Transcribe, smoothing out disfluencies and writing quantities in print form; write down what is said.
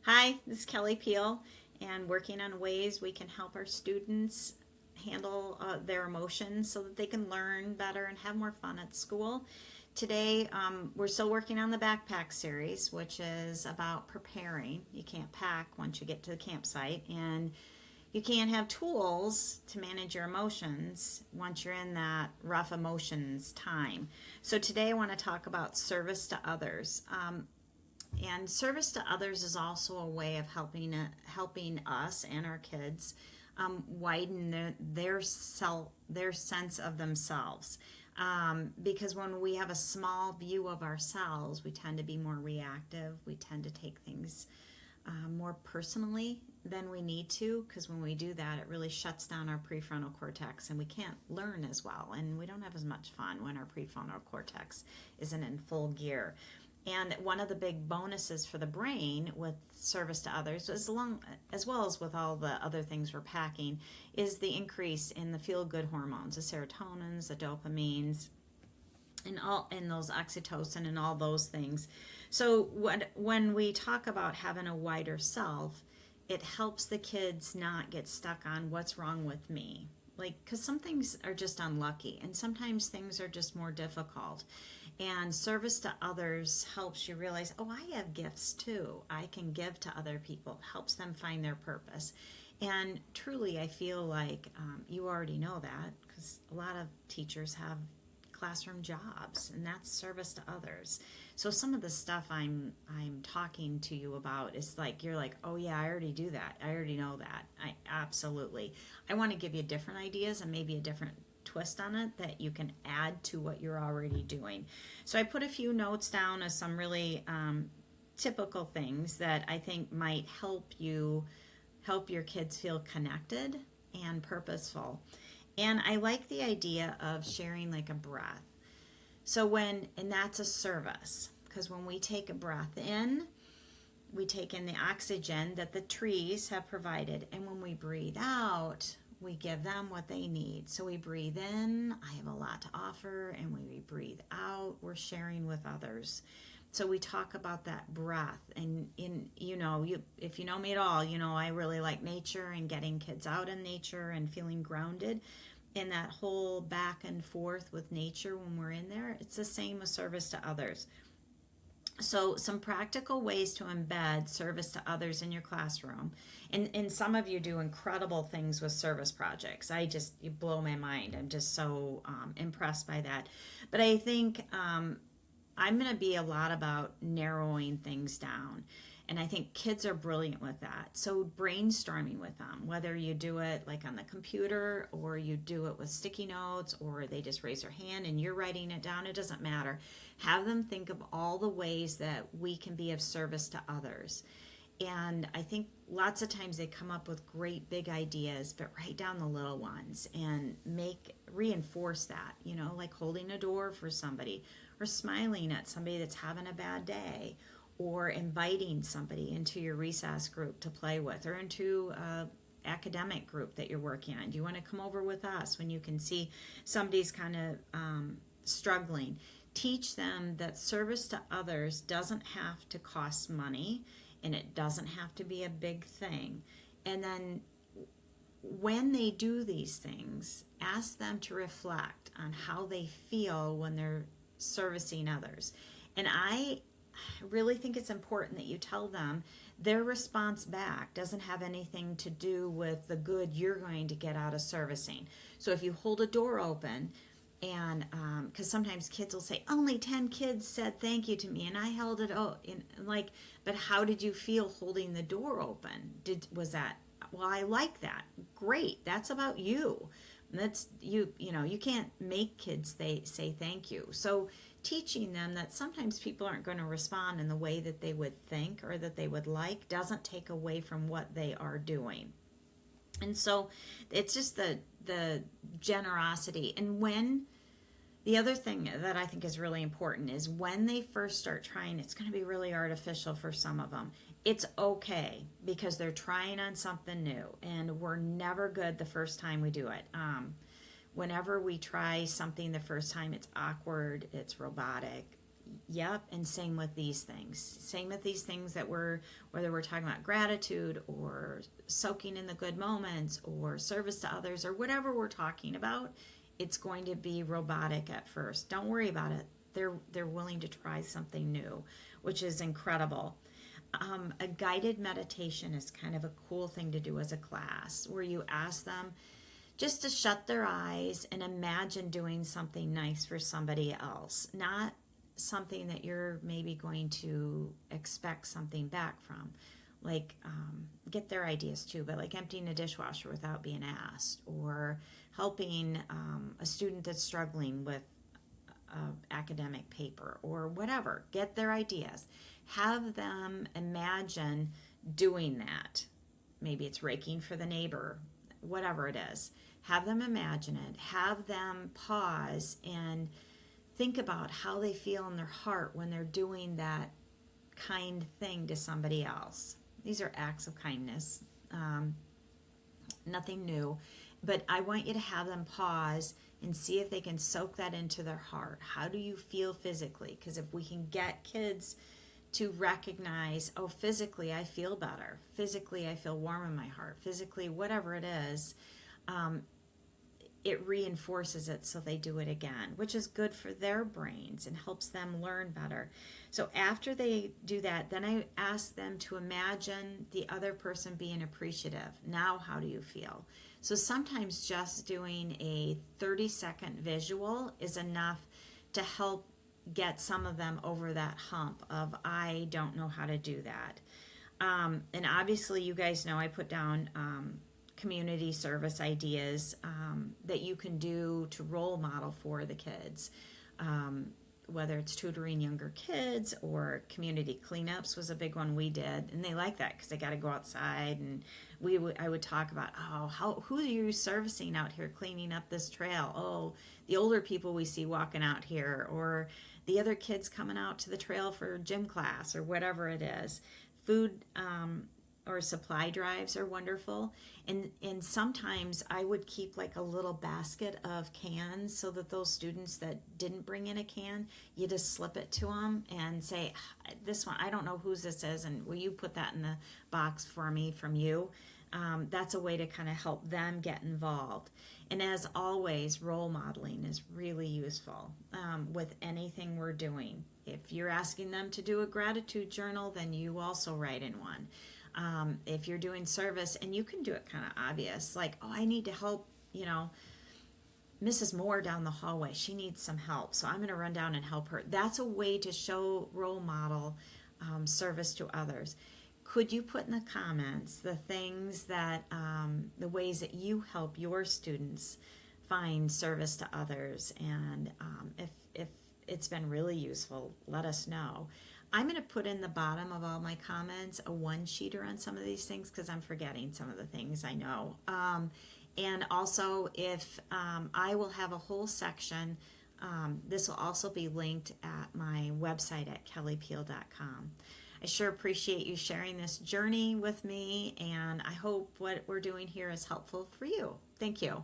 Hi, this is Kelly Peel, and working on ways we can help our students handle their emotions so that they can learn better and have more fun at school. Today, we're still working on the backpack series, which is about preparing. You can't pack once you get to the campsite, and you can't have tools to manage your emotions once you're in that rough emotions time. So, today, I want to talk about service to others. And service to others is also a way of helping us and our kids widen their sense of themselves. Because when we have a small view of ourselves, we tend to be more reactive. We tend to take things more personally than we need to, because when we do that, it really shuts down our prefrontal cortex and we can't learn as well. And we don't have as much fun when our prefrontal cortex isn't in full gear. And one of the big bonuses for the brain with service to others, as well as with all the other things we're packing, is the increase in the feel-good hormones, the serotonins, the dopamines, and those oxytocin and all those things. So when we talk about having a wider self, it helps the kids not get stuck on what's wrong with me. Like, because some things are just unlucky, and sometimes things are just more difficult. And service to others helps you realize, oh, I have gifts too. I can give to other people. It helps them find their purpose. And truly, I feel like you already know that, because a lot of teachers have classroom jobs, and that's service to others. So some of the stuff I'm talking to you about is like, you're like, oh yeah, I already do that. I already know that. I absolutely. I want to give you different ideas and maybe a different twist on it that you can add to what you're already doing. So I put a few notes down of some really typical things that I think might help your kids feel connected and purposeful. And I like the idea of sharing like a breath. And that's a service, because when we take a breath in, we take in the oxygen that the trees have provided. And when we breathe out, we give them what they need. So we breathe in, I have a lot to offer. And when we breathe out, we're sharing with others. So we talk about that breath. And if you know me at all, I really like nature and getting kids out in nature and feeling grounded. And that whole back and forth with nature when we're in there, it's the same with service to others. So some practical ways to embed service to others in your classroom. And some of you do incredible things with service projects. You blow my mind. I'm just so impressed by that. But I think I'm going to be a lot about narrowing things down. And I think kids are brilliant with that. So brainstorming with them, whether you do it like on the computer or you do it with sticky notes or they just raise their hand and you're writing it down, it doesn't matter. Have them think of all the ways that we can be of service to others. And I think lots of times they come up with great big ideas, but write down the little ones and reinforce that, like holding a door for somebody or smiling at somebody that's having a bad day, or inviting somebody into your recess group to play with, or into a academic group that you're working on. Do you want to come over with us when you can see somebody's kind of struggling? Teach them that service to others doesn't have to cost money, and it doesn't have to be a big thing. And then when they do these things, ask them to reflect on how they feel when they're servicing others. And I really think it's important that you tell them their response back doesn't have anything to do with the good you're going to get out of servicing. So if you hold a door open, and because sometimes kids will say, only 10 kids said thank you to me and I held it but how did you feel holding the door open? Was that, well, I like that, great, that's about you. That's you can't make kids say thank you. So teaching them that sometimes people aren't going to respond in the way that they would think or that they would like doesn't take away from what they are doing. And so it's just the generosity. And the other thing that I think is really important is when they first start trying, it's going to be really artificial for some of them. It's okay, because they're trying on something new, and we're never good the first time we do it. Whenever we try something the first time, it's awkward, it's robotic. Yep, and same with these things. Same with these things that whether we're talking about gratitude or soaking in the good moments or service to others or whatever we're talking about, it's going to be robotic at first. Don't worry about it. They're willing to try something new, which is incredible. A guided meditation is kind of a cool thing to do as a class where you ask them just to shut their eyes and imagine doing something nice for somebody else, not something that you're maybe going to expect something back from. Like, get their ideas too, but like emptying a dishwasher without being asked, or helping a student that's struggling with academic paper, or whatever. Get their ideas. Have them imagine doing that. Maybe it's raking for the neighbor, whatever it is. Have them imagine it. Have them pause and think about how they feel in their heart when they're doing that kind thing to somebody else. These are acts of kindness, nothing new. But I want you to have them pause and see if they can soak that into their heart. How do you feel physically? Because if we can get kids to recognize, oh, physically I feel better. Physically I feel warm in my heart. Physically, whatever it is, it reinforces it so they do it again, which is good for their brains and helps them learn better. So after they do that, then I ask them to imagine the other person being appreciative. Now, how do you feel? So sometimes just doing a 30-second visual is enough to help get some of them over that hump of, I don't know how to do that. And obviously, you guys know I put down community service ideas that you can do to role model for the kids, whether it's tutoring younger kids or community cleanups was a big one we did, and they like that because they got to go outside, and I would talk about, who are you servicing out here cleaning up this trail? Oh, the older people we see walking out here, or the other kids coming out to the trail for gym class, or whatever it is. Food or supply drives are wonderful, and sometimes I would keep like a little basket of cans so that those students that didn't bring in a can, you just slip it to them and say, this one, I don't know whose this is, and will you put that in the box for me from you? That's a way to kind of help them get involved. And as always, role modeling is really useful with anything we're doing. If you're asking them to do a gratitude journal, then you also write in one. If you're doing service, and you can do it kind of obvious, like, oh, I need to help, Mrs. Moore down the hallway. She needs some help, so I'm going to run down and help her. That's a way to show role model service to others. Could you put in the comments the things that, the ways that you help your students find service to others? And if it's been really useful, let us know. I'm going to put in the bottom of all my comments a one-sheeter on some of these things because I'm forgetting some of the things I know. And also, if I will have a whole section, this will also be linked at my website at kellypeel.com. I sure appreciate you sharing this journey with me, and I hope what we're doing here is helpful for you. Thank you.